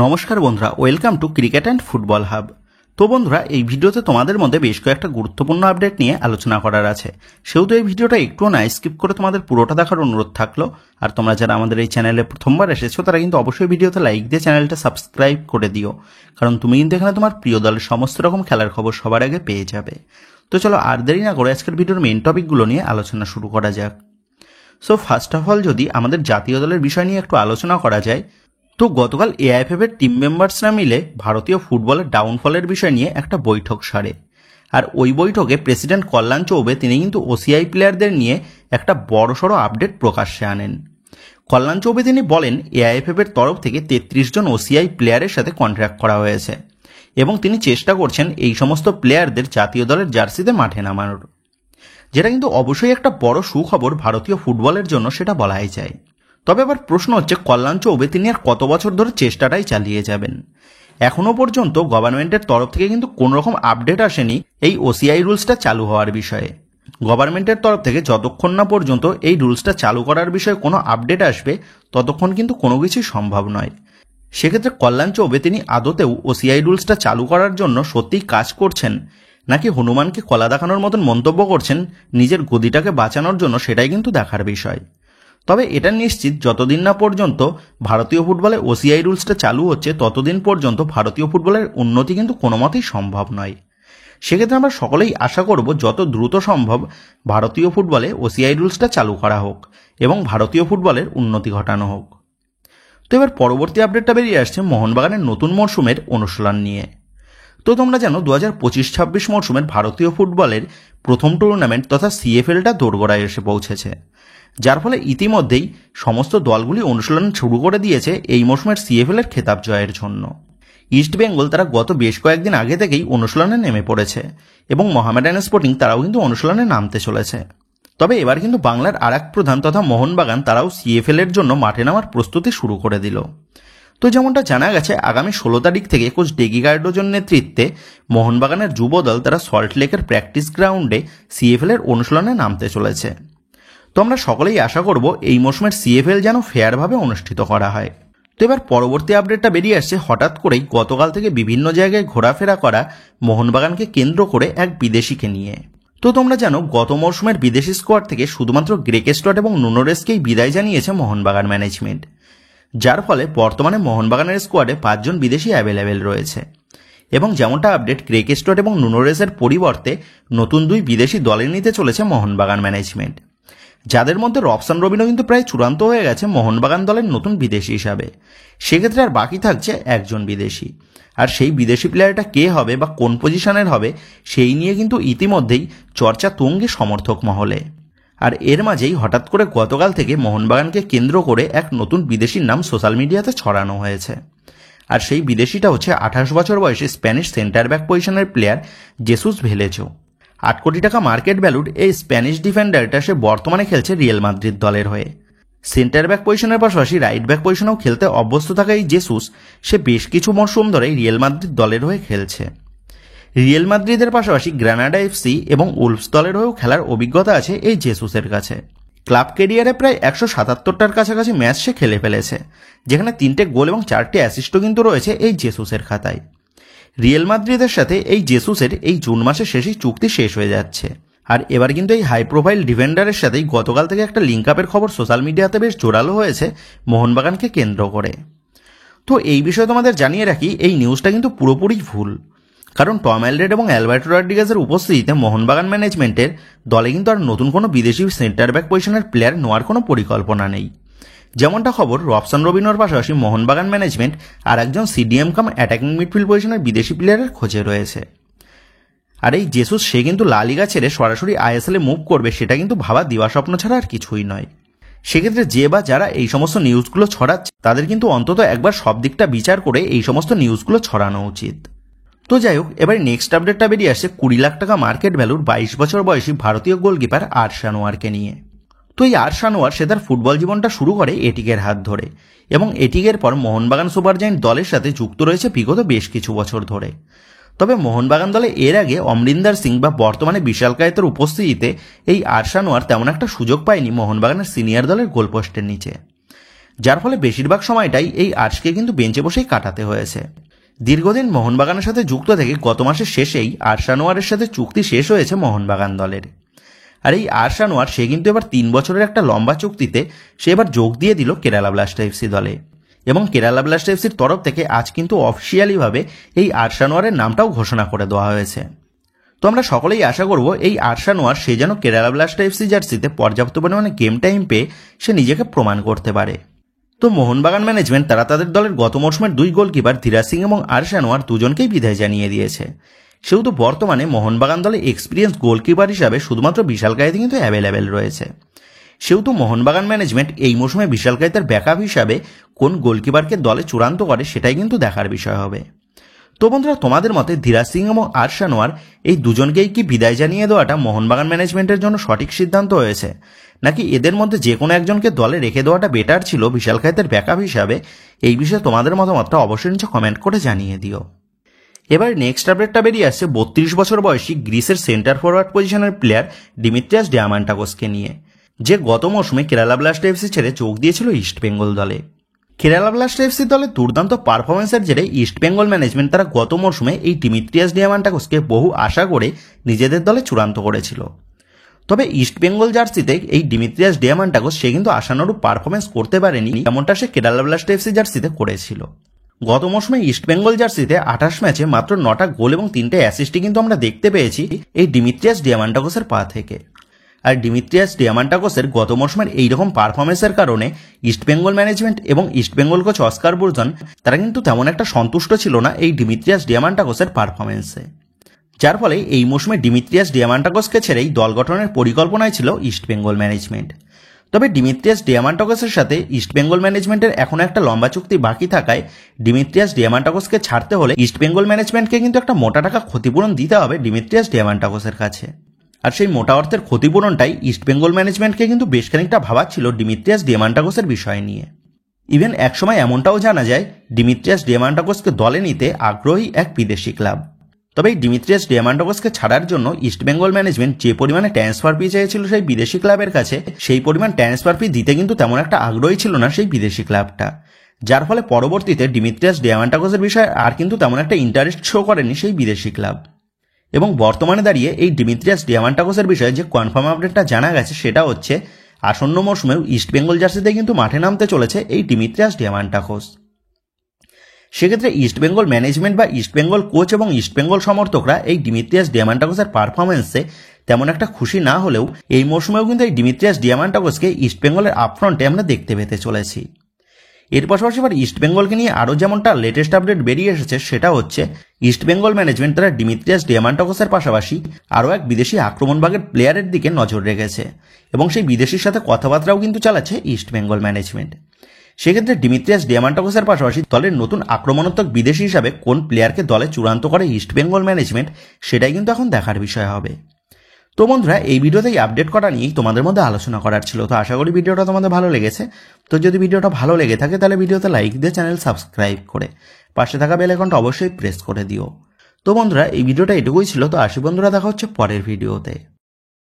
নমস্কার বন্ধুরা, welcome to cricket and football hub. তো বন্ধুরা, এই ভিডিওতে তোমাদের মধ্যে বেশ কয়েকটা গুরুত্বপূর্ণ আপডেট নিয়ে আলোচনা করার আছে, সেহেতু এই ভিডিওটা একটুও না স্কিপ করে তোমাদের পুরোটা দেখার অনুরোধ থাকলো। আর তোমরা যারা আমাদের এই চ্যানেলে প্রথমবার এসেছো তারা কিন্তু অবশ্যই ভিডিওতে লাইক দিয়ে চ্যানেলটা সাবস্ক্রাইব করে দিও, কারণ তুমি কিন্তু এখানে তোমার প্রিয় দলের সমস্ত রকম খেলার খবর সবার আগে পেয়ে যাবে। তো চলো আর দেরি না করে আজকের ভিডিওর মেইন টপিকগুলো নিয়ে আলোচনা শুরু করা যাক। সো ফার্স্ট অফ অল যদি আমাদের জাতীয় দলের বিষয় নিয়ে একটু আলোচনা করা যায়, তো গতকাল এআইএফএফ এর টিম মেম্বার্সরা মিলে ভারতীয় ফুটবলের ডাউনফলের বিষয় নিয়ে একটা বৈঠক সারে। আর ওই বৈঠকে প্রেসিডেন্ট কল্যাণ চৌবে তিনি কিন্তু ওসিআই প্লেয়ারদের নিয়ে একটা বড়সড় আপডেট প্রকাশ্যে আনেন। কল্যাণ চৌবে তিনি বলেন, এআইএফএফ এর তরফ থেকে 33 জন ওসিআই প্লেয়ারের সাথে কন্ট্রাক্ট করা হয়েছে এবং তিনি চেষ্টা করছেন এই সমস্ত প্লেয়ারদের জাতীয় দলের জার্সিতে মাঠে নামানোর, যেটা কিন্তু অবশ্যই একটা বড় সুখবর ভারতীয় ফুটবলের জন্য, সেটা বলাই যায়। তবে আবার প্রশ্ন হচ্ছে, কল্যাণ চৌবে তিনি আর কত বছর ধরে চেষ্টাটাই চালিয়ে যাবেন? এখনো পর্যন্ত গভর্নমেন্টের তরফ থেকে কিন্তু কোনো রকম আপডেট আসেনি এই ওসিআই রুলসটা চালু হওয়ার বিষয়ে। গভর্নমেন্টের তরফ থেকে যতক্ষণ না পর্যন্ত এই রুলসটা চালু করার বিষয়ে কোনো আপডেট আসবে ততক্ষণ কিন্তু কোনো কিছুই সম্ভব নয়। সেক্ষেত্রে কল্যাণ চৌবে তিনি আদতেও ওসিআই রুলসটা চালু করার জন্য সত্যিই কাজ করছেন, নাকি হনুমানকে কলা দেখানোর মতন মন্তব্য করছেন নিজের গদিটাকে বাঁচানোর জন্য, সেটাই কিন্তু দেখার বিষয়। তবে এটা নিশ্চিত, যতদিন না পর্যন্ত ভারতীয় ফুটবলে ওসিআই রুলসটা চালু হচ্ছে ততদিন পর্যন্ত ভারতীয় ফুটবলের উন্নতি কিন্তু কোনো মতেই সম্ভব নয়। সেক্ষেত্রে আমরা সকলেই আশা করব যত দ্রুত সম্ভব ভারতীয় ফুটবলে ওসিআই রুলসটা চালু করা হোক এবং ভারতীয় ফুটবলের উন্নতি ঘটানো হোক। তো এবার পরবর্তী আপডেটটা বেরিয়ে আসছে মোহনবাগানের নতুন মরশুমের অনুশীলন নিয়ে। তো তোমরা জানো 2025-26 মরশুমের ভারতীয় ফুটবলের প্রথম টুর্নামেন্ট তথা সিএফএলটা দোরগোড়ায় এসে পৌঁছেছে, যার ফলে ইতিমধ্যেই সমস্ত দলগুলি অনুশীলন শুরু করে দিয়েছে এই মরশুমের সিএফএল এর খেতাব জয়ের জন্য। ইস্ট বেঙ্গল তারা গত বেশ কয়েকদিন আগে থেকেই অনুশীলনে নেমে পড়েছে এবং মোহামেডান স্পোর্টিং তারাও কিন্তু অনুশীলনে নামতে চলেছে। তবে এবার কিন্তু বাংলার আর এক প্রধান তথা মোহনবাগান তারাও সিএফএল এর জন্য মাঠে নামার প্রস্তুতি শুরু করে দিল। তো যেমনটা জানা গেছে, আগামী 16 তারিখ থেকে কোচ ডেগি গার্ডোজোর নেতৃত্বে মোহনবাগানের যুব দল তারা সল্টলেকের প্র্যাকটিস গ্রাউন্ডে সিএফএল এর অনুশীলনে নামতে চলেছে। তো আমরা সকলেই আশা করব এই মৌসুমের সিএফএল যেন ফেয়ারভাবে অনুষ্ঠিত করা হয়। তো এবার পরবর্তী আপডেটটা বেরিয়ে আসছে হঠাৎ করেই গতকাল থেকে বিভিন্ন জায়গায় ঘোরাফেরা করা মোহনবাগানকে কেন্দ্র করে এক বিদেশিকে নিয়ে। তো তোমরা জানো গত মৌসুমের বিদেশি স্কোয়াড থেকে শুধুমাত্র গ্রেকেস্টট এবং নুনোরেসকেই বিদায় জানিয়েছে মোহনবাগান ম্যানেজমেন্ট, যার ফলে বর্তমানে মোহনবাগানের স্কোয়াডে 5 জন বিদেশি অ্যাভেলেবেল রয়েছে এবং যেমনটা আপডেট, গ্রেকেস্টট এবং নুনোরেসের পরিবর্তে নতুন 2 বিদেশি দলে নিতে চলেছে মোহনবাগান ম্যানেজমেন্ট, যাদের মধ্যে রবসান রবিনও কিন্তু প্রায় চূড়ান্ত হয়ে গেছে মোহনবাগান দলের নতুন বিদেশি হিসাবে। সেক্ষেত্রে আর বাকি থাকছে একজন বিদেশি, আর সেই বিদেশি প্লেয়ারটা কে হবে বা কোন পজিশনের হবে সেই নিয়ে কিন্তু ইতিমধ্যেই চর্চা তুঙ্গে সমর্থক মহলে। আর এর মাঝেই হঠাৎ করে গতকাল থেকে মোহনবাগানকে কেন্দ্র করে এক নতুন বিদেশির নাম সোশ্যাল মিডিয়াতে ছড়ানো হয়েছে, আর সেই বিদেশিটা হচ্ছে 28 বছর বয়সী স্প্যানিশ সেন্টার ব্যাক পজিশনের প্লেয়ার জেসুস ভেলেজো। 8 কোটি টাকা মার্কেট ভ্যালুর এই স্প্যানিশ ডিফেন্ডারটা সে বর্তমানে খেলছে রিয়েল মাদ্রিদ দলের হয়ে। সেন্টার ব্যাক পজিশনের পাশাপাশি রাইট ব্যাক পজিশনেও খেলতে অভ্যস্ত থাকা এই জেসুস সে বেশ কিছু মরশুম ধরে রিয়েল মাদ্রিদ দলের হয়ে খেলছে। রিয়েল মাদ্রিদের পাশাপাশি গ্রানাডা এফসি এবং উলফস দলের হয়েও খেলার অভিজ্ঞতা আছে এই জেসুসের কাছে। ক্লাব ক্যারিয়ারে প্রায় 177টার কাছাকাছি ম্যাচ সে খেলে ফেলেছে, যেখানে 3টে গোল এবং 4টে অ্যাসিস্টও কিন্তু রয়েছে এই জেসুসের খাতায়। রিয়েল মাদ্রিদের সাথে এই জেসুসের এই জুন মাসের শেষেই চুক্তি শেষ হয়ে যাচ্ছে, আর এবার কিন্তু এই হাই প্রোফাইল ডিফেন্ডারের সাথেই গতকাল থেকে একটা লিঙ্ক আপের খবর সোশ্যাল মিডিয়াতে বেশ জোরালো হয়েছে মোহনবাগানকে কেন্দ্র করে। তো এই বিষয়ে তোমাদের জানিয়ে রাখি, এই নিউজটা কিন্তু পুরোপুরি ভুল, কারণ টম অ্যালড্রেড এবং অ্যালবার্টো রড্রিগেজের উপস্থিতিতে মোহনবাগান ম্যানেজমেন্টের দলে কিন্তু আর নতুন কোনো বিদেশি সেন্টার ব্যাক পজিশনের প্লেয়ার নেওয়ার কোনো পরিকল্পনা নেই। যেমনটা খবর, রবসান রবিনোর পাশাপাশি মোহনবাগান ম্যানেজমেন্ট আর একজন সিডিএম কাম অ্যাটাকিং মিডফিল্ড পজিশনের বিদেশি প্লেয়ারের খোঁজে রয়েছে। আর এই জেসুস সে কিন্তু লা লিগা ছেড়ে সরাসরি আইএসএল এ মুভ করবে, সেটা কিন্তু ভাবা দিবাস্বপ্ন ছাড়া আর কিছুই নয়। সেক্ষেত্রে যে বা যারা এই সমস্ত নিউজগুলো ছড়াচ্ছে তাদের কিন্তু অন্তত একবার সব দিকটা বিচার করে এই সমস্ত নিউজগুলো ছড়ানো উচিত। তো যাই হোক, এবার নেক্সট আপডেটটা বেরিয়ে আসছে 20 লাখ টাকা মার্কেট ভ্যালুর 22 বছর বয়সী ভারতীয় গোলকিপার আরশ আনোয়ারকে নিয়ে। তো এই আরশ আনোয়ার সে তার ফুটবল জীবনটা শুরু করে এটিকের হাত ধরে এবং এটিকের পর মোহনবাগান সুপার জায়েন্ট দলের সাথে যুক্ত রয়েছে বিগত বেশ কিছু বছর ধরে। তবে মোহনবাগান দলে এর আগে অমরিন্দর সিং বা বর্তমানে বিশালকায়েতের উপস্থিতিতে এই আরশ আনোয়ার তেমন একটা সুযোগ পায়নি মোহনবাগানের সিনিয়র দলের গোলপোস্টের নিচে, যার ফলে বেশিরভাগ সময়টাই এই আর্শকে কিন্তু বেঞ্চে বসেই কাটাতে হয়েছে। দীর্ঘদিন মোহনবাগানের সাথে যুক্ত থেকে গত মাসের শেষেই আর্শ আনোয়ারের সাথে চুক্তি শেষ হয়েছে মোহনবাগান দলের। আর এই আর্শ আনোয়ার সে কিন্তু এবার 3 বছরের একটা লম্বা চুক্তিতে সে এবার যোগ দিয়ে দিল কেরালা ব্লাস্টার এফসি দলে। এবং কেরালা ব্লাস্টার এফসির তরফ থেকে আজ কিন্তু অফিসিয়ালিভাবে এই আর্শ আনোয়ারের নামটাও ঘোষণা করে দেওয়া হয়েছে। তো আমরা সকলেই আশা করব এই আর্শ আনোয়ার সে যেন কেরালা ব্লাস্টার এফসি জার্সিতে পর্যাপ্ত পরিমাণে গেম টাইম পেয়ে সে নিজেকে প্রমাণ করতে পারে। তো মোহনবাগান ম্যানেজমেন্ট তারা তাদের দলের গত মৌসুমের 2 গোলকিপার ধীরাজ সিং এবং আর্শ আনোয়ার দুজনকেই বিদায় জানিয়ে দিয়েছে। সেহেতু বর্তমানে মোহনবাগান দলে এক্সপিরিয়েন্স গোলকিপার হিসাবে শুধুমাত্র বিশাল কায়েতি কিন্তু অ্যাভেলেবেল রয়েছে। সেহেতু মোহনবাগান ম্যানেজমেন্ট এই মৌসুমে বিশাল কায়েতের ব্যাকআপ হিসাবে কোন গোলকিপারকে দলে চূড়ান্ত করে সেটাই কিন্তু দেখার বিষয় হবে। তো বন্ধুরা, তোমাদের মতে ধীরাজ সিং এবং আর্শ আনোয়ার এই দুজনকেই কি বিদায় জানিয়ে দেওয়াটা মোহনবাগান ম্যানেজমেন্টের জন্য সঠিক সিদ্ধান্ত হয়েছে, নাকি এদের মধ্যে যে কোনো একজনকে দলে রেখে দেওয়াটা বেটার ছিল বিশাল কায়েতের ব্যাকআপ হিসাবে? এই বিষয়ে তোমাদের মতামতটা অবশ্যই নিচে কমেন্ট করে জানিয়ে দিও। এবার নেক্সট আপডেটটা বেরিয়ে আসছে 32 বছর বয়সী গ্রিসের সেন্টার ফরওয়ার্ড পজিশনের প্লেয়ার ডিমিত্রিয়াস ডিয়ামান্টাকোসকে নিয়ে, যে গত মৌসুমে কেরালা ব্লাস্টার এফসি ছেড়ে যোগ দিয়েছিল ইস্টবেঙ্গল দলে। কেরালা ব্লাস্টার এফসি দলের দুর্দান্ত পারফরমেন্সের জেরে ইস্টবেঙ্গল ম্যানেজমেন্ট তারা গত মৌসুমে এই ডিমিত্রিয়াস ডিয়ামান্টাকোসকে বহু আশা করে নিজেদের দলে চূড়ান্ত করেছিল। তবে ইস্টবেঙ্গল জার্সিতে এই ডিমিত্রিয়াস ডিয়ামান্টাকোস সে কিন্তু আশানুরূপ পারফরমেন্স করতে পারেনি, এমনটা সে কেরালা ব্লাস্টার এফসি জার্সিতে করেছিল। গত মৌসুমে ইস্টবেঙ্গল জার্সিতে 28 ম্যাচে মাত্র 9টা গোল এবং 3টে অ্যাসিস্টই কিন্তু আমরা দেখতে পেয়েছি এই ডিমিত্রিয়াস ডিয়ামান্টাকোসের পা থেকে। আর ডিমিত্রিয়াস ডিয়ামান্টাকোসের গত মৌসুমের এইরকম পারফরমেন্সের কারণে ইস্টবেঙ্গল ম্যানেজমেন্ট এবং ইস্টবেঙ্গল কোচ অস্কার বুর্জন তারা কিন্তু তেমন একটা সন্তুষ্ট ছিল না এই ডিমিত্রিয়াস ডিয়ামান্টাকোসের পারফরমেন্সে। যার ফলে এই মৌসুমে ডিমিত্রিয়াস ডিয়ামান্টাকোসকে ছেড়েই দল গঠনের পরিকল্পনায় ছিল ইস্টবেঙ্গল ম্যানেজমেন্ট। তবে ডিমিত্রিয়াস ডিয়ামান্টাকোসের সাথে ইস্টবেঙ্গল ম্যানেজমেন্টের এখনো একটা লম্বা চুক্তি বাকি থাকায় ডিমিত্রিয়াস ডিয়ামান্টাকোসকে ছাড়তে হলে ইস্টবেঙ্গল ম্যানেজমেন্টকে কিন্তু একটা মোটা টাকা ক্ষতিপূরণ দিতে হবে ডিমিত্রিয়াস ডিয়ামান্টাকোসের কাছে। আর সেই মোটা অর্থের ক্ষতিপূরণটাই ইস্টবেঙ্গল ম্যানেজমেন্টকে কিন্তু বেশ খানিকটা ভাবাচ্ছিল ডিমিত্রিয়াস ডিয়ামান্টাকোসের বিষয় নিয়ে। ইভেন একসময় এমনটাও জানা যায় ডিমিত্রিয়াস ডিয়ামান্টাকোসকে দলে নিতে আগ্রহী এক বিদেশি ক্লাব। তবে এই ডিমিত্রিয়াস ডিয়ামান্টাকোসকে ছাড়ার জন্য ইস্টবেঙ্গল ম্যানেজমেন্ট যে পরিমাণে ট্রান্সফার ফি চেয়েছিল সেই বিদেশি ক্লাবের কাছে, সেই পরিমাণ ট্রান্সফার ফি দিতে কিন্তু তেমন একটা আগ্রহী ছিল না সেই বিদেশি ক্লাবটা। যার ফলে পরবর্তীতে ডিমিত্রিয়াস ডিয়ামান্টাকোসের বিষয়ে আর কিন্তু তেমন একটা ইন্টারেস্ট শো করেনি সেই বিদেশি ক্লাব। এবং বর্তমানে দাঁড়িয়ে এই ডিমিত্রিয়াস ডিয়ামান্টাকোসের বিষয়ে যে কনফার্ম আপডেটটা জানা গেছে সেটা হচ্ছে আসন্ন মৌসুমেও ইস্টবেঙ্গল জার্সিতে কিন্তু মাঠে নামতে চলেছে এই ডিমিত্রিয়াস ডিয়ামান্টাকোস। সেক্ষেত্রে ইস্টবেঙ্গল ম্যানেজমেন্ট বা ইস্টবেঙ্গল কোচ এবং ইস্টবেঙ্গল সমর্থকরা এই ডিমিত্রিয়াস ডিয়ামান্টাকোসের পারফরমেন্সে তেমন একটা খুশি না হলেও এই মৌসুমেও কিন্তু এই ডিমিত্রিয়াস ডিয়ামান্টাকোসকে ইস্টবেঙ্গলের আপফ্রন্টে আমরা দেখতে পেতে চলেছি। এর পাশাপাশি এবার ইস্টবেঙ্গলকে নিয়ে আরও যেমনটা লেটেস্ট আপডেট বেরিয়ে এসেছে সেটা হচ্ছে ইস্টবেঙ্গল ম্যানেজমেন্ট তারা ডিমিত্রিয়াস ডিয়ামান্টাকোসের পাশাপাশি আরও এক বিদেশি আক্রমণভাগের প্লেয়ারের দিকে নজর রেখেছে এবং সেই বিদেশির সাথে কথাবার্তাও কিন্তু চালাচ্ছে ইস্টবেঙ্গল ম্যানেজমেন্ট। সেক্ষেত্রে ডিমিত্রিয়াস ডিয়ামান্টাকোসের পাশাপাশি দলের নতুন আক্রমণাত্মক বিদেশি হিসাবে কোন প্লেয়ারকে দলে চূড়ান্ত করে ইস্টবেঙ্গল ম্যানেজমেন্ট সেটাই কিন্তু এখন দেখার বিষয় হবে। তো বন্ধুরা, এই ভিডিওতে আপডেট করা নিয়েই তোমাদের মধ্যে আলোচনা করার ছিল। তো আশা করি ভিডিওটা তোমাদের ভালো লেগেছে। তো যদি ভিডিওটা ভালো লেগে থাকে তাহলে ভিডিওতে লাইক দিয়ে চ্যানেল সাবস্ক্রাইব করে পাশে থাকা বেল আইকনটা অবশ্যই প্রেস করে দিও। তো বন্ধুরা, এই ভিডিওটা এটুকুই ছিল। তো আসি বন্ধুরা, দেখা হচ্ছে পরের ভিডিওতে।